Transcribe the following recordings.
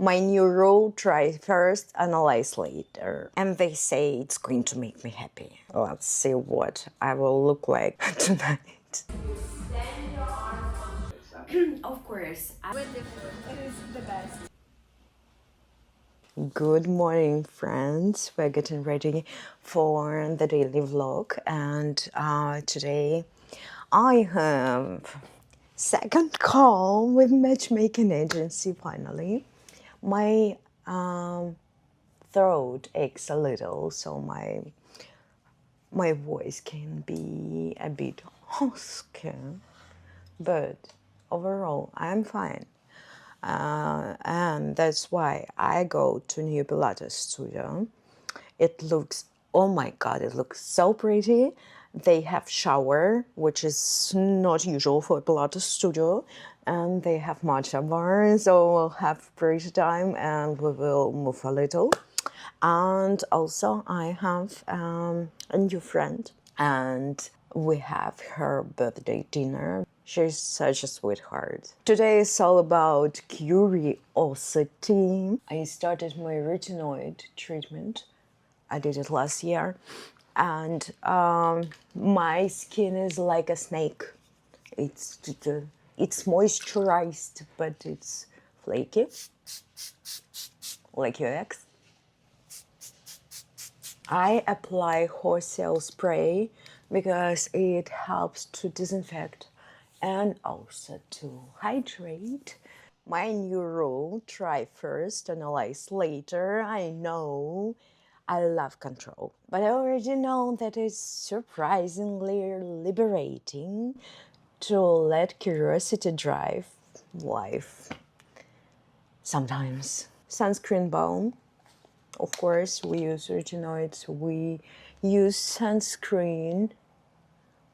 My new rule, try first, analyze later. And they say it's going to make me happy. Let's see what I will look like tonight. Of course. It is the best. Good morning, friends. We're getting ready for the daily vlog, and today I have second call with matchmaking agency. Finally, my throat aches a little, so my voice can be a bit husky, but overall I'm fine. And that's why I go to new Pilates studio. It looks, oh my god, it looks so pretty. They have shower, which is not usual for a Pilates studio, and they have matcha bar, so we'll have pretty time and we will move a little. And also I have a new friend, and we have her birthday dinner. She's such a sweetheart. Today is all about curiosity. I started my retinoid treatment. I did it last year, and my skin is like a snake. It's moisturized, but it's flaky, like your ex. I apply horsehair spray because it helps to disinfect and also to hydrate. My new rule, try first, analyze later. I know I love control, but I already know that it's surprisingly liberating to let curiosity drive life. Sometimes. Sunscreen balm. Of course, we use retinoids. We use sunscreen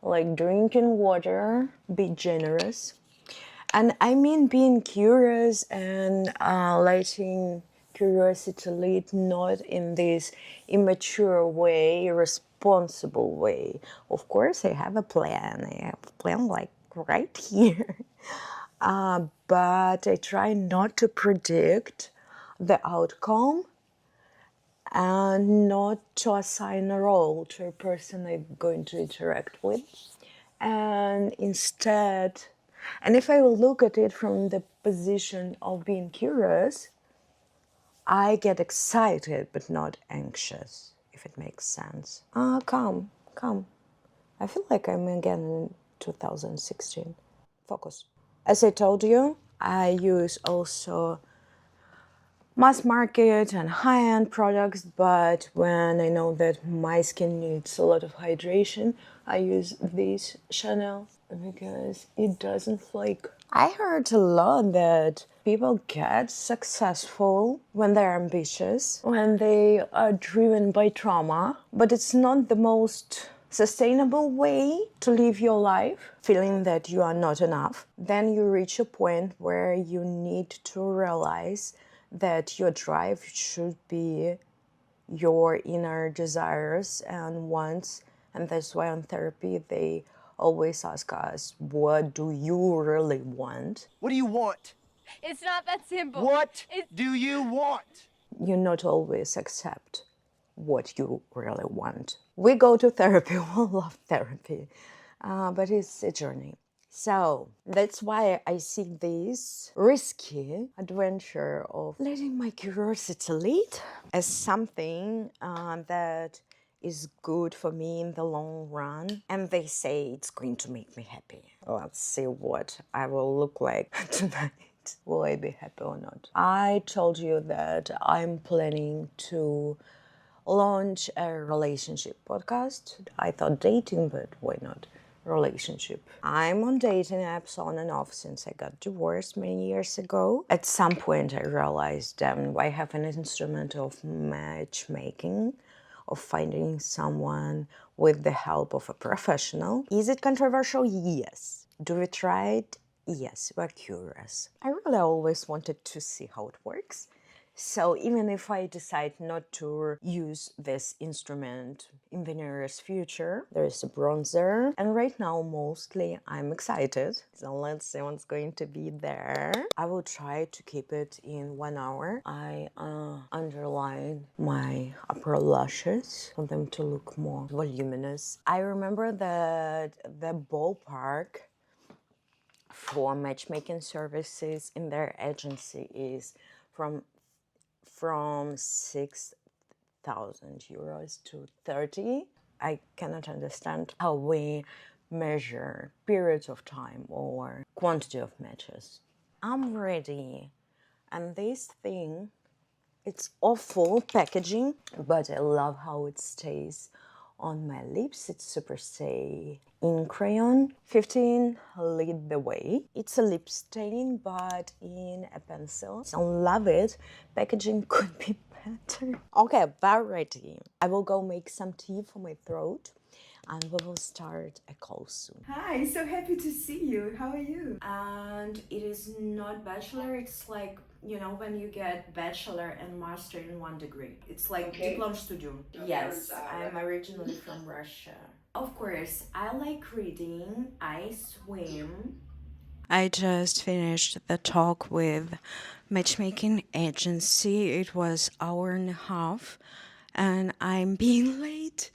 like drinking water. Be generous. And I mean being curious and letting curiosity lead, not in this immature way, responsible way. Of course, I have a plan. I have a plan like right here. But I try not to predict the outcome and not to assign a role to a person I'm going to interact with. And instead, and if I will look at it from the position of being curious, I get excited but not anxious, if it makes sense. Calm. I feel like I'm again in 2016. Focus. As I told you, I use also mass market and high-end products, but when I know that my skin needs a lot of hydration, I use this Chanel because it doesn't flake. I heard a lot that people get successful when they're ambitious, when they are driven by trauma, but it's not the most sustainable way to live your life, feeling that you are not enough. Then you reach a point where you need to realize that your drive should be your inner desires and wants. And that's why on therapy they always ask us, what do you really want? What do you want? It's not that simple. What do you want? You not always accept what you really want. We go to therapy, we love therapy, but it's a journey. So that's why I see this risky adventure of letting my curiosity lead as something that is good for me in the long run. And they say it's going to make me happy. Let's see what I will look like tonight. Will I be happy or not? I told you that I'm planning to launch a relationship podcast. I thought dating, but why not relationship? I'm on dating apps on and off since I got divorced many years ago. At some point I realized I have an instrument of matchmaking, of finding someone with the help of a professional. Is it controversial? Yes. Do we try it? Yes, we're curious. I really always wanted to see how it works. So even if I decide not to use this instrument in the nearest future, there is a bronzer. And right now, mostly I'm excited. So let's see what's going to be there. I will try to keep it in 1 hour. I underline my upper lashes for them to look more voluminous. I remember that the ballpark for matchmaking services in their agency is from 6,000 euros to 30. I cannot understand how we measure periods of time or quantity of matches. I'm ready. And this thing, it's awful packaging, but I love how it stays on my lips. It's Super Stay in crayon. 15 lead the way. It's a lip stain, but in a pencil. I love it. Packaging could be better. Okay, we're ready. I will go make some tea for my throat, and we will start a call soon. Hi, so happy to see you. How are you? And it is not bachelor, it's like, you know, when you get bachelor and master in 1 degree. It's like diplom studium. Yes, I'm originally from Russia. Of course, I like reading, I swim. I just finished the talk with matchmaking agency. It was hour and a half, and I'm being late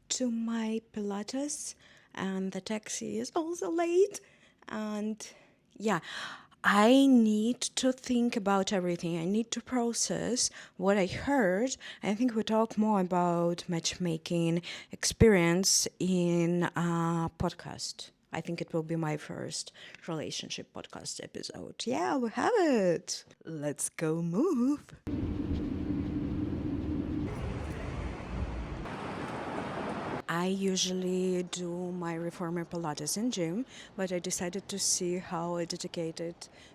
to my Pilates, and the taxi is also late. And yeah, I need to think about everything. I need to process what I heard. I think we talk more about matchmaking experience in a podcast. I think it will be my first relationship podcast episode. Yeah, we have it. Let's go move. I usually do my reformer Pilates in gym, but I decided to see how a dedicated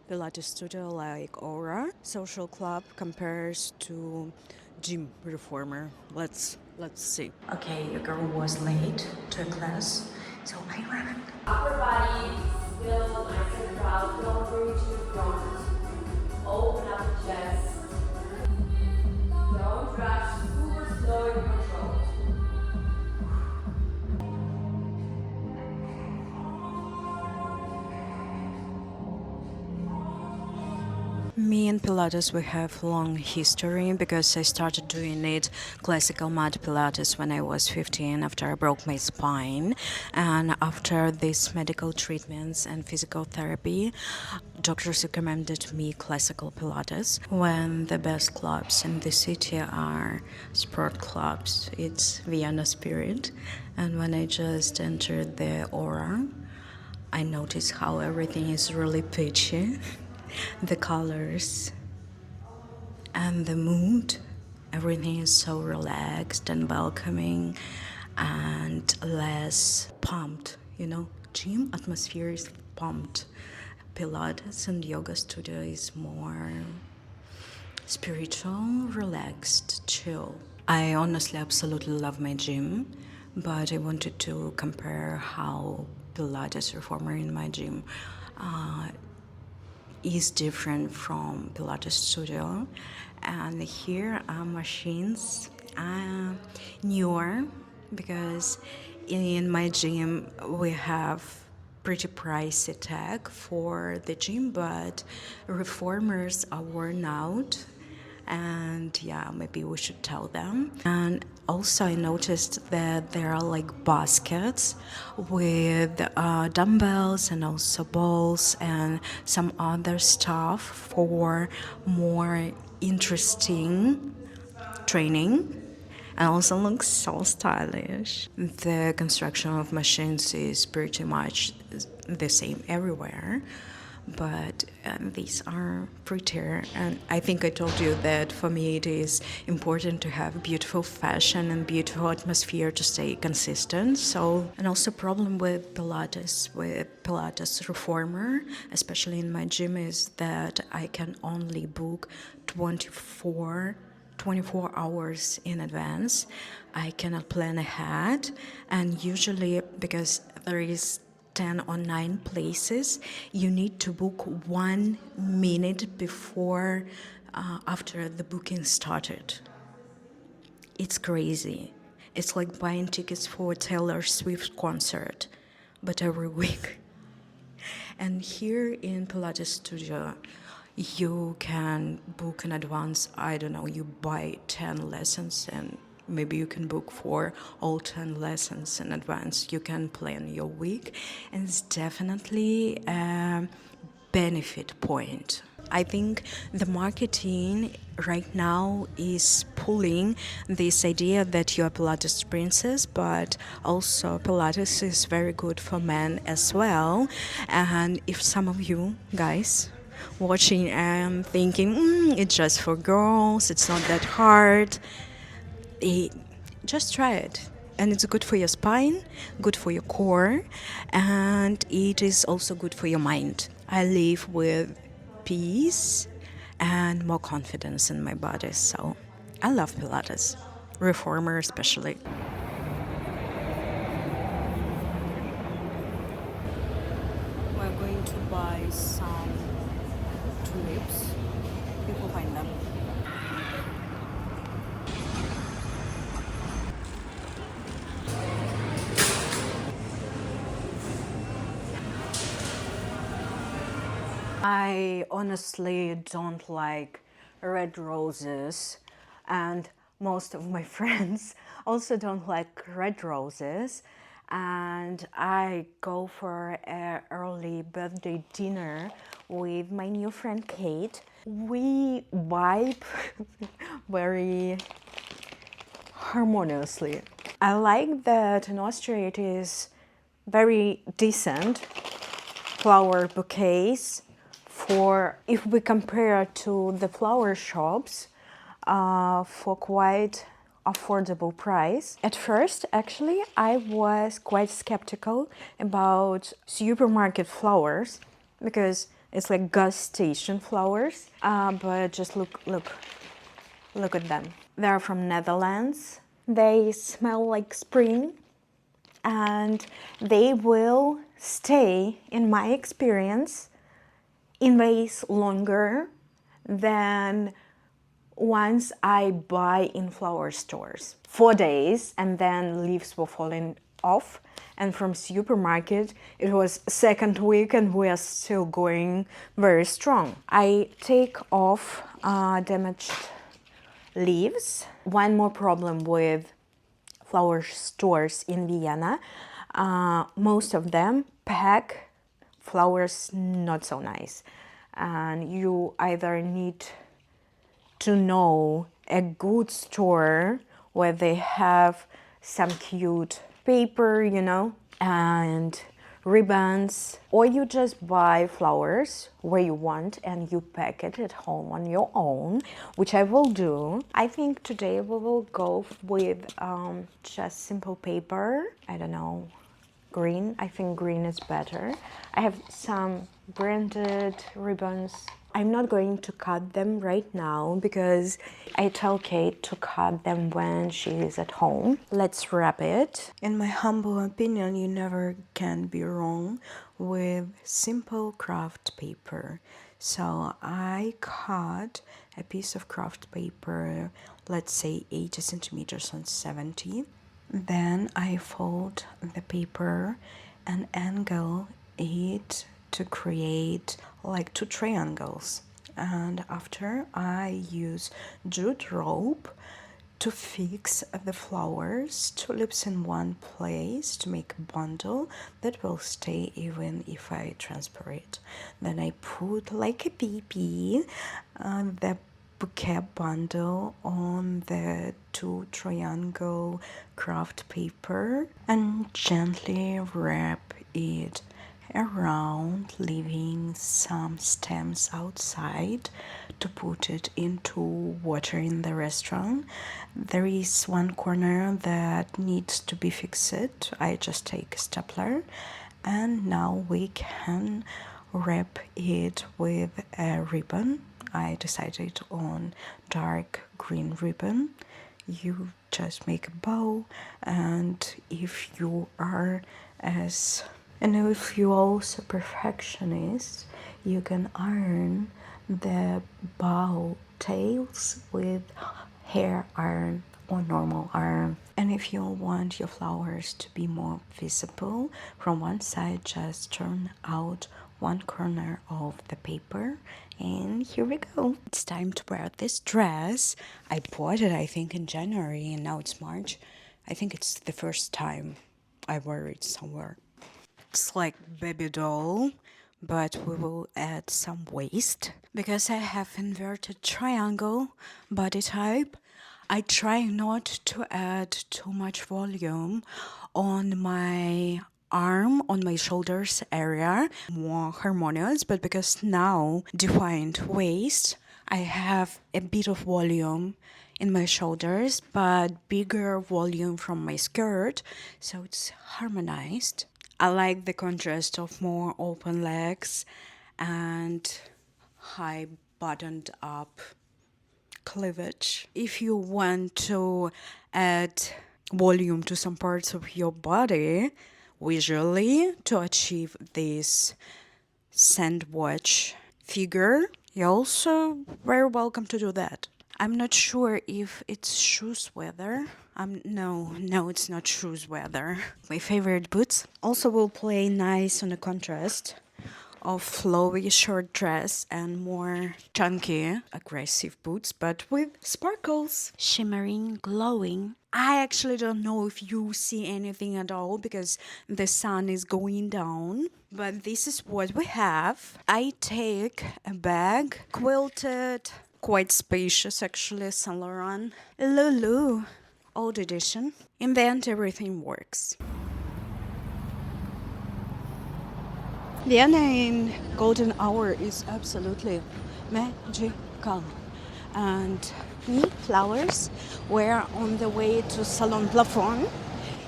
Pilates studio like Aura Social Club compares to gym reformer. Let's see. Okay, your girl was late to a class, so I ran. Upper body, still nice and proud. Don't bring it to the front. Open up the chest. Don't rush. Super slow and controlled. Me and Pilates, we have long history because I started doing it classical mat Pilates when I was 15 after I broke my spine. And after these medical treatments and physical therapy, doctors recommended me classical Pilates when the best clubs in the city are sport clubs. It's Vienna Spirit. And when I just entered the Aura, I noticed how everything is really pitchy. The colors and the mood, everything is so relaxed and welcoming and less pumped, you know. Gym atmosphere is pumped. Pilates and yoga studio is more spiritual, relaxed, chill. I honestly absolutely love my gym, but I wanted to compare how Pilates reformer in my gym is different from Pilates studio. And here are machines newer because in my gym we have pretty pricey tag for the gym, but reformers are worn out, and yeah, maybe we should tell them. And also I noticed that there are like baskets with dumbbells and also balls and some other stuff for more interesting training, and also looks so stylish. The construction of machines is pretty much the same everywhere, but these are prettier. And I think I told you that for me it is important to have beautiful fashion and beautiful atmosphere to stay consistent. So, and also problem with Pilates reformer, especially in my gym, is that I can only book 24 hours in advance. I cannot plan ahead, and usually because there is 10 or 9 places, you need to book 1 minute before after the booking started. It's crazy. It's like buying tickets for Taylor Swift concert, but every week. And here in Pilates studio, you can book in advance. I don't know, you buy 10 lessons and maybe you can book for all 10 lessons in advance. You can plan your week, and it's definitely a benefit point. I think the marketing right now is pulling this idea that you're a Pilates princess, but also Pilates is very good for men as well. And if some of you guys watching and thinking, it's just for girls, it's not that hard, just try it. And it's good for your spine, good for your core, and it is also good for your mind. I live with peace and more confidence in my body, so I love Pilates, reformer especially. We're going to buy some tulips. People find them. I honestly don't like red roses, and most of my friends also don't like red roses. And I go for an early birthday dinner with my new friend Kate. We vibe very harmoniously. I like that in Austria it is very decent flower bouquets for, if we compare to the flower shops, for quite affordable price. At first, actually, I was quite skeptical about supermarket flowers because it's like gas station flowers. But just look at them. They're from Netherlands. They smell like spring, and they will stay, in my experience, in vase longer than once I buy in flower stores. 4 days and then leaves were falling off, and from supermarket it was second week and we are still going very strong. I take off damaged leaves. One more problem with flower stores in Vienna, most of them pack flowers not so nice, and you either need to know a good store where they have some cute paper, and ribbons, or you just buy flowers where you want and you pack it at home on your own, which I will do. I think today we will go with just simple paper. I don't know, green. I think green is better. I have some branded ribbons. I'm not going to cut them right now because I tell Kate to cut them when she is at home. Let's wrap it. In my humble opinion, you never can be wrong with simple craft paper. So I cut a piece of craft paper, let's say 80 centimeters on 70. Then I fold the paper and angle it to create like 2 triangles. And after I use jute rope to fix the flowers, tulips in one place to make a bundle that will stay even if I transfer it. Then I put like a BB the bouquet bundle on the 2 triangle craft paper and gently wrap it around, leaving some stems outside to put it into water in the restaurant. There is one corner that needs to be fixed. I just take a stapler, and now we can wrap it with a ribbon. I decided on dark green ribbon. You just make a bow, and if you are if you also perfectionist, you can iron the bow tails with hair iron or normal iron. And if you want your flowers to be more visible from one side, just turn out one corner of the paper, and here we go. It's time to wear this dress. I bought it, I think, in January, and now it's March. I think it's the first time I wear it somewhere. It's like baby doll, but we will add some waist because I have inverted triangle body type. I try not to add too much volume on my arm, on my shoulders area, more harmonious, but because now defined waist, I have a bit of volume in my shoulders, but bigger volume from my skirt, so it's harmonized. I like the contrast of more open legs and high buttoned up cleavage. If you want to add volume to some parts of your body visually to achieve this sandwich figure, you're also very welcome to do that. I'm not sure if it's shoes weather. No, it's not shoes weather. My favorite boots also will play nice on a contrast of flowy short dress and more chunky, aggressive boots, but with sparkles, shimmering, glowing. I actually don't know if you see anything at all because the sun is going down, but this is what we have. I take a bag, quilted, quite spacious actually, Saint Laurent, Lulu, old edition. In the end, everything works. Vienna in golden hour is absolutely magical. And me, flowers, we're on the way to Salon Plafond.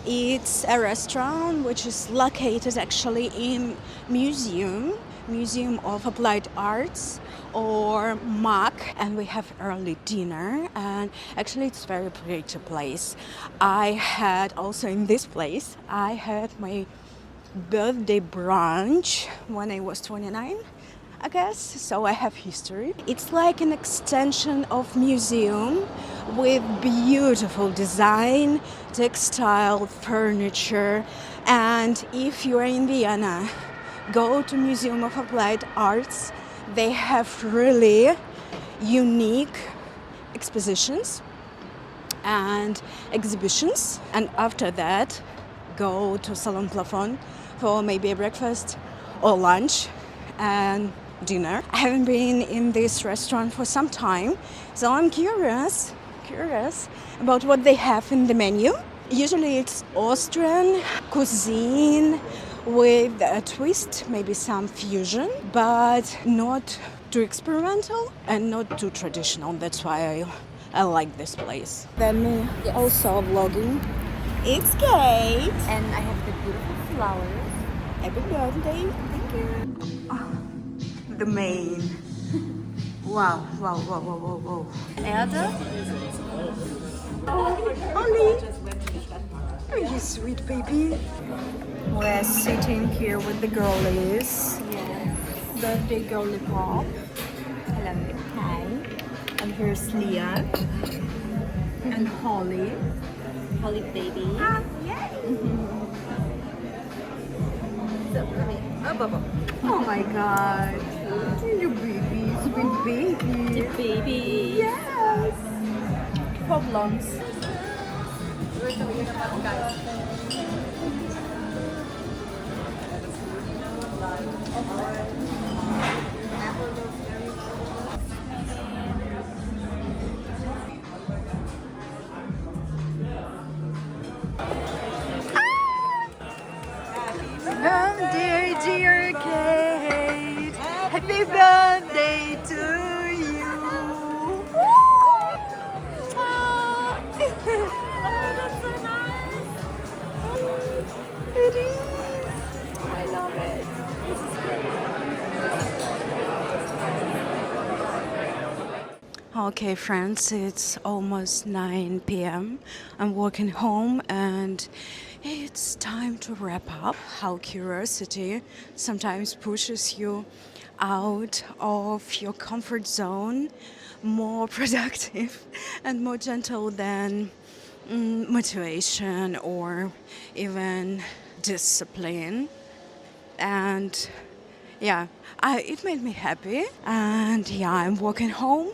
It's a restaurant which is located actually in Museum of Applied Arts or MAC, and we have early dinner, and actually it's very pretty place. I had also in this place, I had my birthday brunch when I was 29, I guess, so I have history. It's like an extension of museum with beautiful design, textile, furniture, and if you are in Vienna, go to Museum of Applied Arts. They have really unique expositions and exhibitions, and after that go to Salon Plafond for maybe a breakfast or lunch and dinner. I haven't been in this restaurant for some time, so I'm curious about what they have in the menu. Usually it's Austrian cuisine with a twist, maybe some fusion, but not too experimental and not too traditional. That's why I like this place. Then also vlogging. It's Kate. And I have the beautiful flowers. Happy birthday. Thank you. The main. Wow. Erde. Ollie. Are you sweet baby? We're sitting here with the girlies. Yes. Birthday girly pop. Hello. Hi. And here's Leah. And Holly. Holly baby. Oh my god. You baby, sweet baby. The baby. Yes. Problems. Birthday, dear Kate. Happy birthday to you. Oh, that's so nice. It is. I love it. Okay, friends, it's almost 9 p.m. I'm walking home and it's time to wrap up. How curiosity sometimes pushes you out of your comfort zone, more productive and more gentle than motivation or even discipline. And yeah, it made me happy. And yeah, I'm walking home.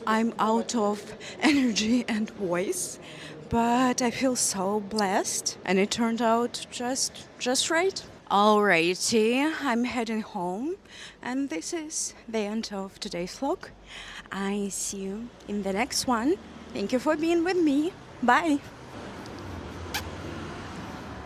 I'm out of energy and voice, but I feel so blessed, and it turned out just right. Alrighty, I'm heading home, and this is the end of today's vlog. I see you in the next one. Thank you for being with me. Bye.